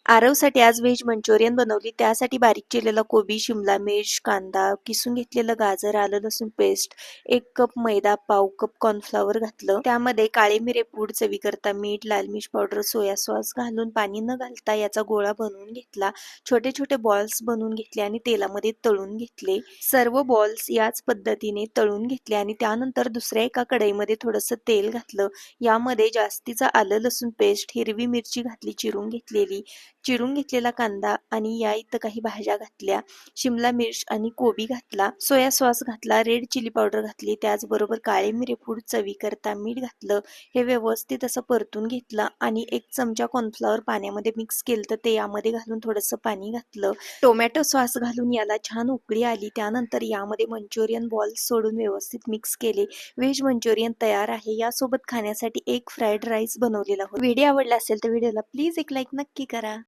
आरवसाठी आज veg Manchurian बनवली. त्यासाठी बारीक चिरलेला कोबी, शिमला मिर्च, कांदा, किसून घेतलेलं गाजर, आलं लसूण पेस्ट, 1 कप मैदा, पाव कप कॉर्नफ्लॉवर घातलं. त्यामध्ये काळे मिरे पूड, चवीकरता मीठ, लाल मिर्च पावडर, सोया सॉस घालून पाणी न घालता याचा गोळा बनवून घेतला. छोटे छोटे बॉल्स बनवून घेतले आणि तेलामध्ये तळून घेतले. सर्व बॉल्स याच पद्धतीने तळून घेतले आणि त्यानंतर दुसऱ्या एका कढईमध्ये थोडंसं तेल घातलं. यामध्ये जास्तीचा आलं लसूण पेस्ट, हिरवी मिरची घातली चिरून घेतलेली, चिरून घेतलेला कांदा आणि या इथं काही भाज्या घातल्या, शिमला मिर्च आणि कोबी घातला, सोया सॉस घातला, रेड चिली पावडर घातली, त्याचबरोबर काळे मिरे पूड, चवीकरता मीठ घातलं. हे व्यवस्थित असं परतून घेतलं आणि 1 चमचा कॉर्नफ्लॉवर पाण्यामध्ये मिक्स केलं तर ते यामध्ये घालून थोडंसं पाणी घातलं. टोमॅटो सॉस घालून याला छान उकळी आली. त्यानंतर यामध्ये मंचुरियन बॉल्स सोडून व्यवस्थित मिक्स केले. व्हेज मंचुरियन तयार आहे. यासोबत खाण्यासाठी एक फ्राईड राईस बनवलेला होता. व्हिडिओ आवडला असेल तर व्हिडिओला प्लीज एक लाईक नक्की करा.